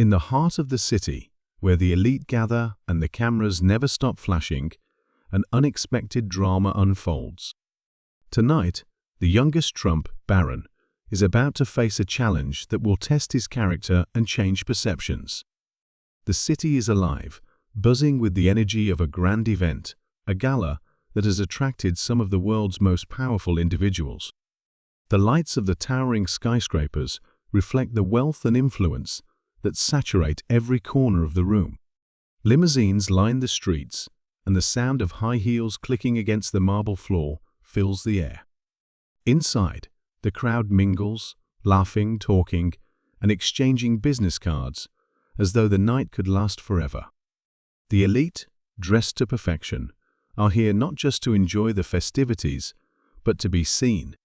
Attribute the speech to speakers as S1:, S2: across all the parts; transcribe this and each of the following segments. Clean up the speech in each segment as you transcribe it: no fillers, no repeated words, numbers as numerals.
S1: In the heart of the city, where the elite gather and the cameras never stop flashing, an unexpected drama unfolds. Tonight, the youngest Trump, Barron, is about to face a challenge that will test his character and change perceptions. The city is alive, buzzing with the energy of a grand event, a gala that has attracted some of the world's most powerful individuals. The lights of the towering skyscrapers reflect the wealth and influence that saturate every corner of the room. Limousines line the streets, and the sound of high heels clicking against the marble floor fills the air. Inside, the crowd mingles, laughing, talking, and exchanging business cards, as though the night could last forever. The elite, dressed to perfection, are here not just to enjoy the festivities, but to be seen.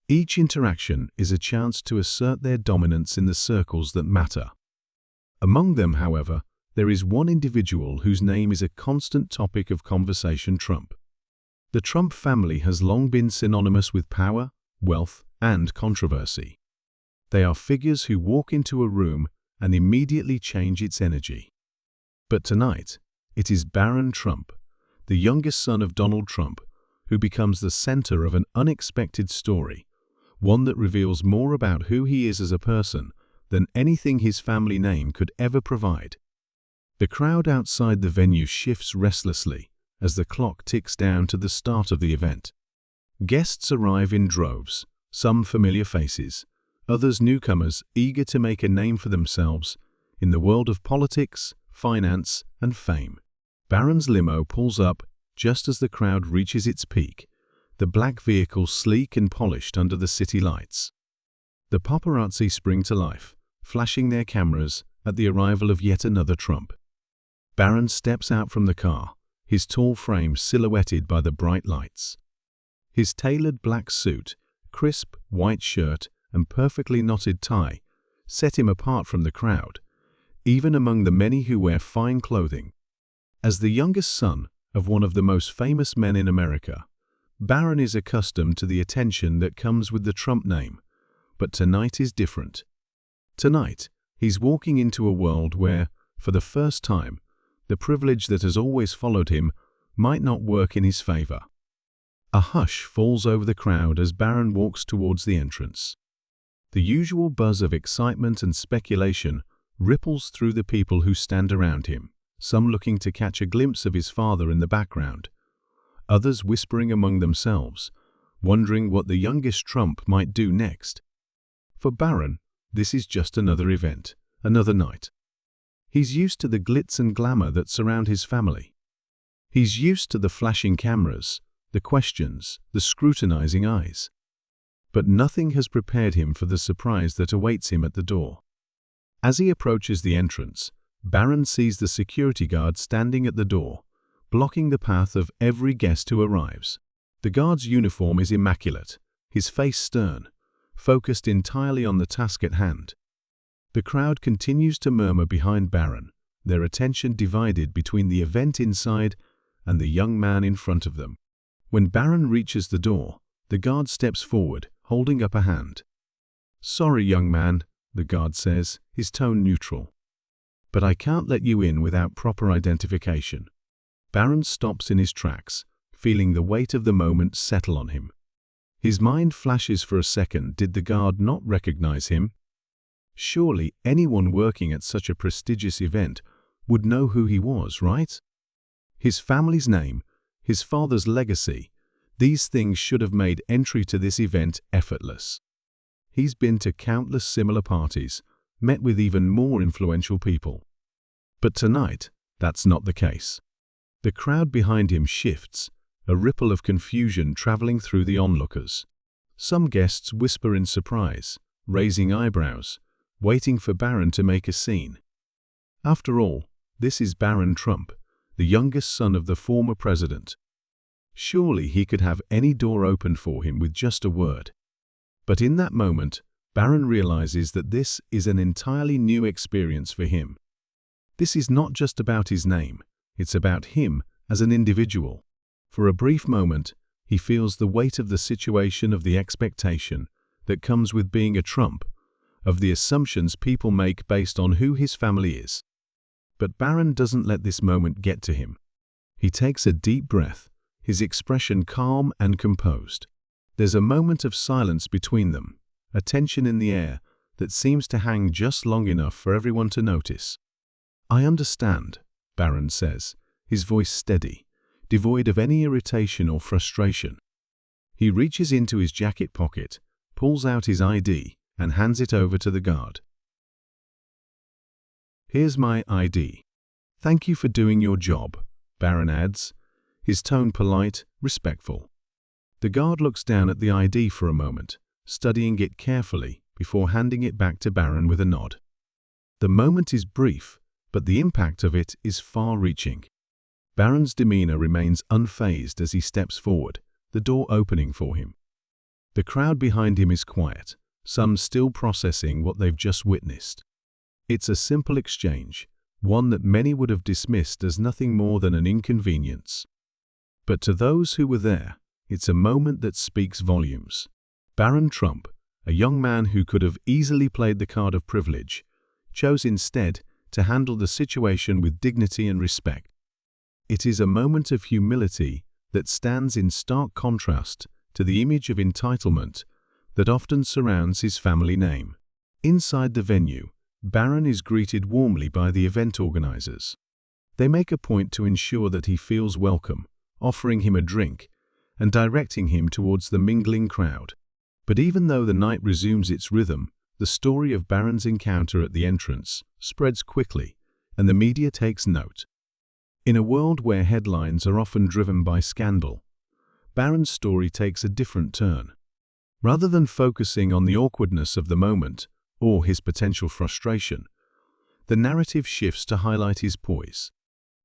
S1: Each interaction is a chance to assert their dominance in the circles that matter. Among them, however, there is one individual whose name is a constant topic of conversation: Trump. The Trump family has long been synonymous with power, wealth, and controversy. They are figures who walk into a room and immediately change its energy. But tonight, it is Barron Trump, the youngest son of Donald Trump, who becomes the center of an unexpected story, one that reveals more about who he is as a person than anything his family name could ever provide. The crowd outside the venue shifts restlessly as the clock ticks down to the start of the event. Guests arrive in droves, some familiar faces, others newcomers eager to make a name for themselves in the world of politics, finance, and fame. Barron's limo pulls up just as the crowd reaches its peak, the black vehicle sleek and polished under the city lights. The paparazzi spring to life, flashing their cameras at the arrival of yet another Trump. Barron steps out from the car, his tall frame silhouetted by the bright lights. His tailored black suit, crisp white shirt, and perfectly knotted tie set him apart from the crowd, even among the many who wear fine clothing. As the youngest son of one of the most famous men in America, Barron is accustomed to the attention that comes with the Trump name, but tonight is different. Tonight, he's walking into a world where, for the first time, the privilege that has always followed him might not work in his favor. A hush falls over the crowd as Barron walks towards the entrance. The usual buzz of excitement and speculation ripples through the people who stand around him, some looking to catch a glimpse of his father in the background, others whispering among themselves, wondering what the youngest Trump might do next. For Barron, this is just another event, another night. He's used to the glitz and glamour that surround his family. He's used to the flashing cameras, the questions, the scrutinizing eyes. But nothing has prepared him for the surprise that awaits him at the door. As he approaches the entrance, Barron sees the security guard standing at the door, blocking the path of every guest who arrives. The guard's uniform is immaculate, his face stern, focused entirely on the task at hand. The crowd continues to murmur behind Barron, their attention divided between the event inside and the young man in front of them. When Barron reaches the door, the guard steps forward, holding up a hand. "Sorry, young man," the guard says, his tone neutral, "but I can't let you in without proper identification." Barron stops in his tracks, feeling the weight of the moment settle on him. His mind flashes for a second. Did the guard not recognize him? Surely anyone working at such a prestigious event would know who he was, right? His family's name, his father's legacy, these things should have made entry to this event effortless. He's been to countless similar parties, met with even more influential people. But tonight, that's not the case. The crowd behind him shifts, a ripple of confusion traveling through the onlookers. Some guests whisper in surprise, raising eyebrows, waiting for Barron to make a scene. After all, this is Barron Trump, the youngest son of the former president. Surely he could have any door opened for him with just a word. But in that moment, Barron realizes that this is an entirely new experience for him. This is not just about his name, it's about him as an individual. For a brief moment, he feels the weight of the situation, of the expectation that comes with being a Trump, of the assumptions people make based on who his family is. But Barron doesn't let this moment get to him. He takes a deep breath, his expression calm and composed. There's a moment of silence between them, a tension in the air that seems to hang just long enough for everyone to notice. "I understand," Barron says, his voice steady, devoid of any irritation or frustration. He reaches into his jacket pocket, pulls out his ID, and hands it over to the guard. "Here's my ID. Thank you for doing your job," Barron adds, his tone polite, respectful. The guard looks down at the ID for a moment, studying it carefully before handing it back to Barron with a nod. The moment is brief, but the impact of it is far-reaching. Barron's demeanor remains unfazed as he steps forward, the door opening for him. The crowd behind him is quiet, some still processing what they've just witnessed. It's a simple exchange, one that many would have dismissed as nothing more than an inconvenience. But to those who were there, it's a moment that speaks volumes. Barron Trump, a young man who could have easily played the card of privilege, chose instead to handle the situation with dignity and respect. It is a moment of humility that stands in stark contrast to the image of entitlement that often surrounds his family name. Inside the venue, Barron is greeted warmly by the event organizers. They make a point to ensure that he feels welcome, offering him a drink and directing him towards the mingling crowd. But even though the night resumes its rhythm, the story of Barron's encounter at the entrance spreads quickly, and the media takes note. In a world where headlines are often driven by scandal, Barron's story takes a different turn. Rather than focusing on the awkwardness of the moment or his potential frustration, the narrative shifts to highlight his poise.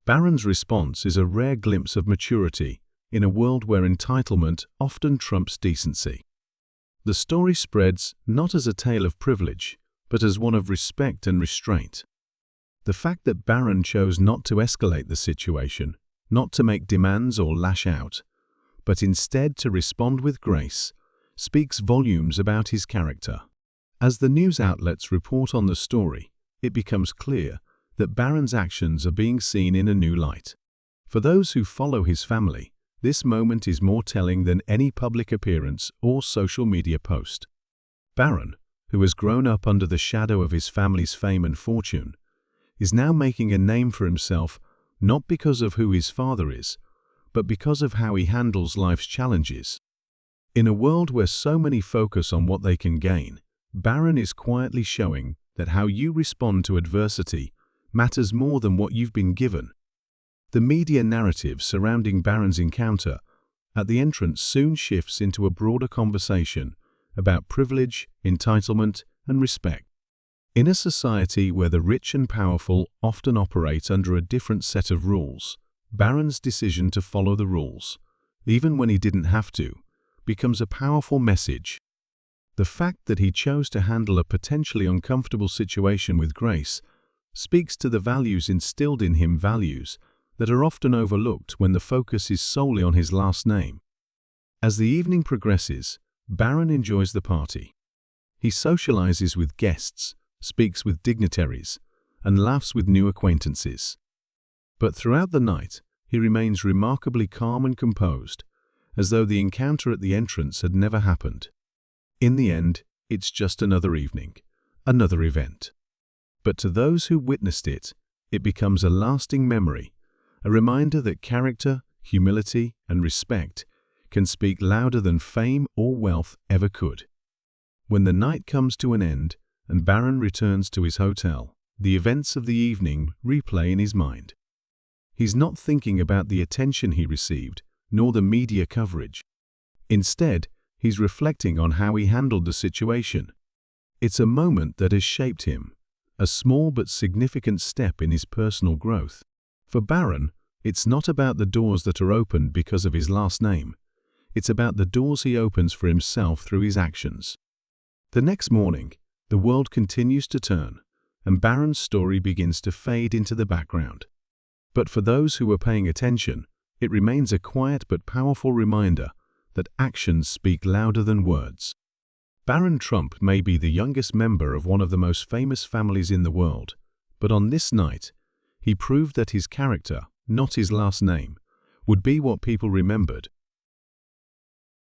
S1: Barron's response is a rare glimpse of maturity in a world where entitlement often trumps decency. The story spreads not as a tale of privilege, but as one of respect and restraint. The fact that Barron chose not to escalate the situation, not to make demands or lash out, but instead to respond with grace, speaks volumes about his character. As the news outlets report on the story, it becomes clear that Barron's actions are being seen in a new light. For those who follow his family, this moment is more telling than any public appearance or social media post. Barron, who has grown up under the shadow of his family's fame and fortune, is now making a name for himself not because of who his father is, but because of how he handles life's challenges. In a world where so many focus on what they can gain, Barron is quietly showing that how you respond to adversity matters more than what you've been given. The media narrative surrounding Barron's encounter at the entrance soon shifts into a broader conversation about privilege, entitlement, and respect. In a society where the rich and powerful often operate under a different set of rules, Barron's decision to follow the rules, even when he didn't have to, becomes a powerful message. The fact that he chose to handle a potentially uncomfortable situation with grace speaks to the values instilled in him, values that are often overlooked when the focus is solely on his last name. As the evening progresses, Barron enjoys the party. He socializes with guests, speaks with dignitaries, and laughs with new acquaintances. But throughout the night, he remains remarkably calm and composed, as though the encounter at the entrance had never happened. In the end, it's just another evening, another event. But to those who witnessed it, it becomes a lasting memory, a reminder that character, humility, and respect can speak louder than fame or wealth ever could. When the night comes to an end and Barron returns to his hotel, the events of the evening replay in his mind. He's not thinking about the attention he received, nor the media coverage. Instead, he's reflecting on how he handled the situation. It's a moment that has shaped him, a small but significant step in his personal growth. For Barron, it's not about the doors that are opened because of his last name. It's about the doors he opens for himself through his actions. The next morning, the world continues to turn, and Barron's story begins to fade into the background. But for those who are paying attention, it remains a quiet but powerful reminder that actions speak louder than words. Barron Trump may be the youngest member of one of the most famous families in the world, but on this night, he proved that his character, not his last name, would be what people remembered